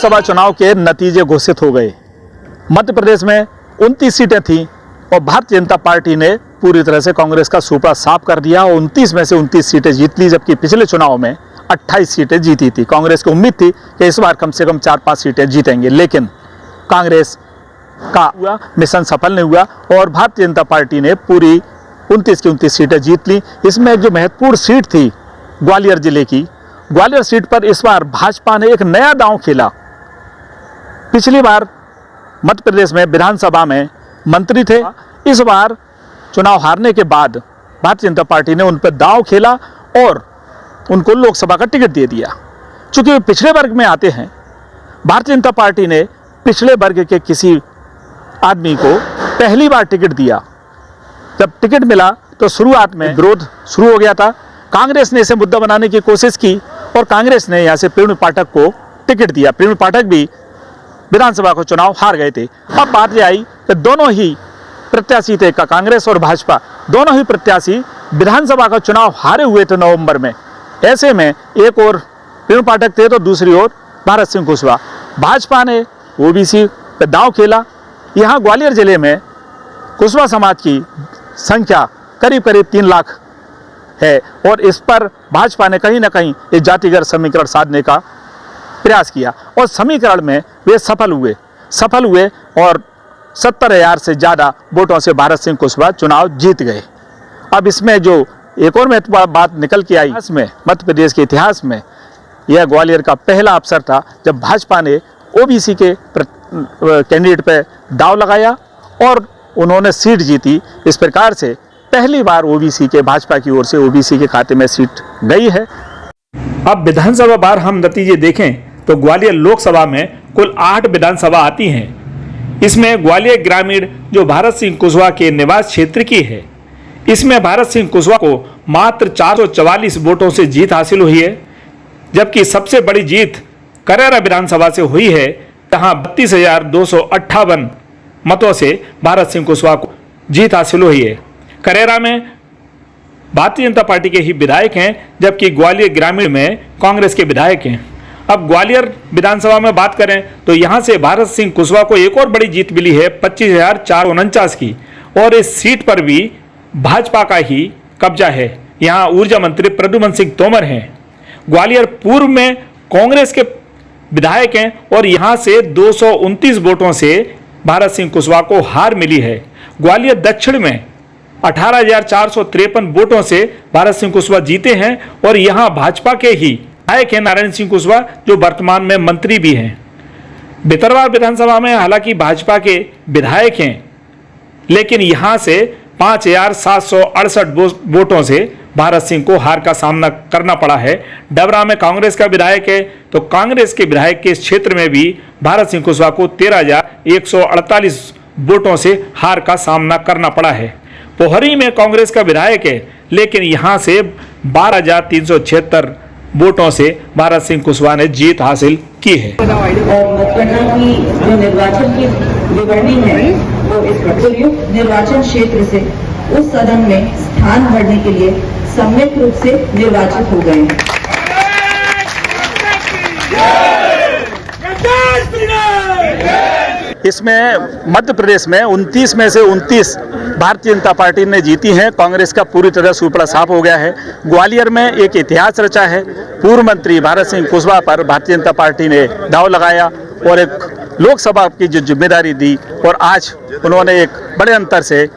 लोकसभा चुनाव के नतीजे घोषित हो गए। मध्य प्रदेश में 29 सीटें थीं और भारतीय जनता पार्टी ने पूरी तरह से कांग्रेस का सूपड़ा साफ कर दिया और 29 में से 29 सीटें जीत ली, जबकि पिछले चुनाव में 28 सीटें जीती थी। कांग्रेस को उम्मीद थी कि इस बार कम से कम 4-5 सीटें जीतेंगे, लेकिन कांग्रेस का मिशन सफल नहीं हुआ और भारतीय जनता पार्टी ने पूरी 29 की 29 सीटें जीत ली। इसमें जो महत्वपूर्ण सीट थी ग्वालियर जिले की, ग्वालियर सीट पर इस बार भाजपा ने एक नया दांव खेला। पिछली बार मध्य प्रदेश में विधानसभा में मंत्री थे, इस बार चुनाव हारने के बाद भारतीय जनता पार्टी ने उन पर दांव खेला और उनको लोकसभा का टिकट दे दिया। चूंकि वे पिछड़े वर्ग में आते हैं, भारतीय जनता पार्टी ने पिछड़े वर्ग के किसी आदमी को पहली बार टिकट दिया। जब टिकट मिला तो शुरुआत में विरोध शुरू हो गया था। कांग्रेस ने इसे मुद्दा बनाने की कोशिश की और कांग्रेस ने यहाँ से प्रेम पाठक को टिकट दिया। प्रेम पाठक भी विधानसभा को चुनाव हार गए थे। अब बात यह आई कि दोनों ही प्रत्याशी थे, कांग्रेस और भाजपा, दोनों ही प्रत्याशी विधानसभा का चुनाव हारे हुए थे नवंबर में। ऐसे में एक और प्रेम पाठक थे तो दूसरी ओर भारत सिंह कुशवाहा। भाजपा ने ओबीसी पे दांव खेला। यहाँ ग्वालियर जिले में कुशवाहा समाज की संख्या करीब 3 लाख है और इस पर भाजपा ने कहीं ना कहीं एक जातिगत समीकरण साधने का प्रयास किया और समीकरण में वे सफल हुए और 70,000 से ज़्यादा वोटों से भारत सिंह कुशवाहा चुनाव जीत गए। अब इसमें जो एक और महत्वपूर्ण बात निकल के आई, इसमें मध्य प्रदेश के इतिहास में यह ग्वालियर का पहला अवसर था जब भाजपा ने ओबीसी के कैंडिडेट पर दांव लगाया और उन्होंने सीट जीती। इस प्रकार से पहली बार ओबीसी के भाजपा की ओर से ओबीसी के खाते में सीट गई है। अब विधानसभा बार हम नतीजे देखें तो ग्वालियर लोकसभा में कुल 8 विधानसभा आती हैं। इसमें ग्वालियर ग्रामीण जो भारत सिंह कुशवाहा के निवास क्षेत्र की है, इसमें भारत सिंह कुशवाहा को मात्र 444 वोटों से जीत हासिल हुई है, जबकि सबसे बड़ी जीत करेरा विधानसभा से हुई है, जहां 32,258 मतों से भारत सिंह कुशवाहा को जीत हासिल हुई है। करेरा में भारतीय जनता पार्टी के ही विधायक हैं, जबकि ग्वालियर ग्रामीण में कांग्रेस के विधायक हैं। अब ग्वालियर विधानसभा में बात करें तो यहां से भारत सिंह कुशवाहा को एक और बड़ी जीत मिली है 25,449 की और इस सीट पर भी भाजपा का ही कब्जा है। यहां ऊर्जा मंत्री प्रद्युम्न सिंह तोमर हैं। ग्वालियर पूर्व में कांग्रेस के विधायक हैं और यहां से 229 वोटों से भारत सिंह कुशवाहा को हार मिली है। ग्वालियर दक्षिण में 18,453 वोटों से भारत सिंह कुशवाहा जीते हैं और यहां भाजपा के ही विधायक हैं नारायण सिंह कुशवाहा, जो वर्तमान में मंत्री भी हैं। भितरवार विधानसभा में हालांकि भाजपा के विधायक हैं, लेकिन यहां से 5,768 वोटों से भारत सिंह को हार का सामना करना पड़ा है। डबरा में कांग्रेस का विधायक है तो कांग्रेस के विधायक के इस क्षेत्र में भी भारत सिंह कुशवाहा को 13,148 वोटों से हार का सामना करना पड़ा है। पोहरी में कांग्रेस का विधायक है, लेकिन यहां से 12,376 वोटों से भारत सिंह कुशवाहा ने जीत हासिल की है। मतगणना की जो निर्वाचन की विवरणी है वो इस प्रयुक्त निर्वाचन क्षेत्र से उस सदन में स्थान भरने के लिए सम्मिलित रूप से निर्वाचित हो गए हैं। इसमें मध्य प्रदेश में 29 में से 29 भारतीय जनता पार्टी ने जीती हैं। कांग्रेस का पूरी तरह सूपड़ा साफ हो गया है। ग्वालियर में एक इतिहास रचा है। पूर्व मंत्री भारत सिंह कुशवाहा पर भारतीय जनता पार्टी ने दांव लगाया और एक लोकसभा की जो जिम्मेदारी दी और आज उन्होंने एक बड़े अंतर से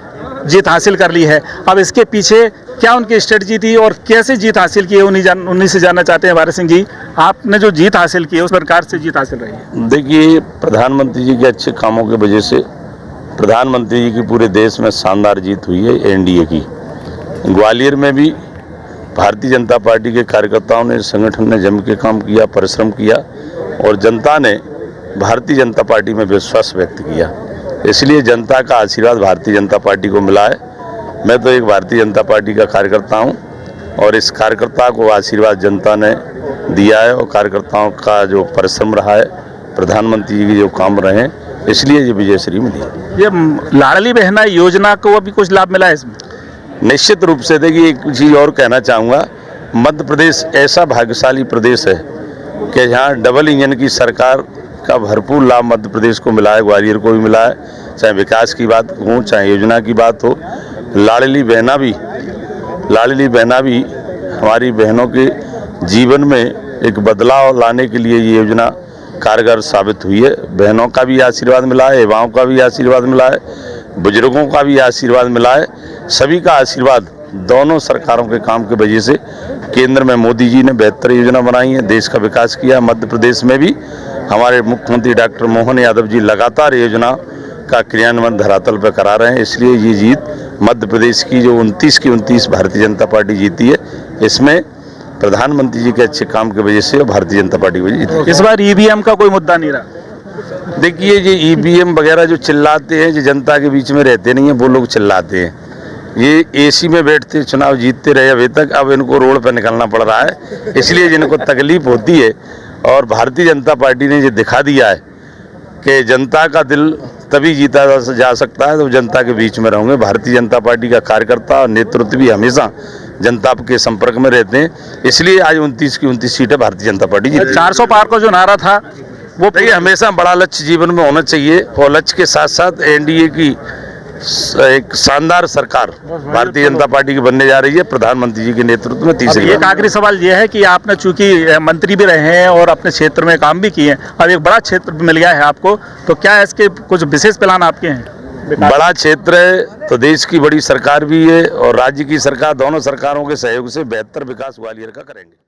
जीत हासिल कर ली है। अब इसके पीछे क्या उनकी स्ट्रेटजी थी और कैसे जीत हासिल की है उन्हीं से जानना चाहते हैं। भारत सिंह जी, आपने जो जीत हासिल की है उस प्रकार से जीत हासिल रही है। देखिए, प्रधानमंत्री जी के अच्छे कामों की वजह से प्रधानमंत्री जी की पूरे देश में शानदार जीत हुई है एनडीए की। ग्वालियर में भी भारतीय जनता पार्टी के कार्यकर्ताओं ने, संगठन ने जम के काम किया, परिश्रम किया और जनता ने भारतीय जनता पार्टी में विश्वास व्यक्त किया। इसलिए जनता का आशीर्वाद भारतीय जनता पार्टी को मिला है। मैं तो एक भारतीय जनता पार्टी का कार्यकर्ता हूं और इस कार्यकर्ता को आशीर्वाद जनता ने दिया है और कार्यकर्ताओं का जो परिश्रम रहा है, प्रधानमंत्री जी के जो काम रहे हैं, इसलिए ये विजयश्री मिली है। ये लाडली बहना योजना को भी कुछ लाभ मिला है इसमें? निश्चित रूप से। देखिए, एक चीज़ और कहना चाहूँगा, मध्य प्रदेश ऐसा भाग्यशाली प्रदेश है कि यहाँ डबल इंजन की सरकार का भरपूर लाभ मध्य प्रदेश को मिला है, ग्वालियर को भी मिला है। चाहे विकास की बात हो, चाहे योजना की बात हो, लाडली बहना भी हमारी बहनों के जीवन में एक बदलाव लाने के लिए ये योजना कारगर साबित हुई है। बहनों का भी आशीर्वाद मिला है, युवाओं का भी आशीर्वाद मिला है, बुजुर्गों का भी आशीर्वाद मिला है। सभी का आशीर्वाद दोनों सरकारों के काम की वजह से केंद्र में मोदी जी ने बेहतर योजना बनाई है, देश का विकास किया। मध्य प्रदेश में भी हमारे मुख्यमंत्री डॉक्टर मोहन यादव जी लगातार योजना का क्रियान्वयन धरातल पर करा रहे हैं। इसलिए ये जीत मध्य प्रदेश की जो 29 की 29 भारतीय जनता पार्टी जीती है, इसमें प्रधानमंत्री जी के अच्छे काम की वजह से भारतीय जनता पार्टी की वजह जीती। इस बार ईवीएम का कोई मुद्दा नहीं रहा। देखिए, ये ईवीएम वगैरह जो चिल्लाते हैं, जो जनता के बीच में रहते नहीं है, वो लोग चिल्लाते हैं। ये एसी में बैठते चुनाव जीतते रहे अभी तक, अब इनको रोड पर निकलना पड़ रहा है, इसलिए जिनको तकलीफ होती है। और भारतीय जनता पार्टी ने ये दिखा दिया है कि जनता का दिल तभी जीता जा सकता है तो जनता के बीच में रहोगे। भारतीय जनता पार्टी का कार्यकर्ता और नेतृत्व भी हमेशा जनता के संपर्क में रहते हैं, इसलिए आज 29 की 29 सीटें भारतीय जनता पार्टी जीती। 400 पार का जो नारा था वो देखिए, हमेशा बड़ा लक्ष्य जीवन में होना चाहिए और लक्ष्य के साथ साथ एनडीए की एक शानदार सरकार भारतीय जनता पार्टी की बनने जा रही है, प्रधानमंत्री जी के नेतृत्व में। तीसरी एक आखिरी सवाल ये है कि आपने चूंकि मंत्री भी रहे हैं और अपने क्षेत्र में काम भी किए हैं, अब एक बड़ा क्षेत्र मिल गया है आपको, तो क्या इसके कुछ विशेष प्लान आपके हैं? बड़ा क्षेत्र है तो देश की बड़ी सरकार भी है और राज्य की सरकार, दोनों सरकारों के सहयोग से बेहतर विकास ग्वालियर का करेंगे।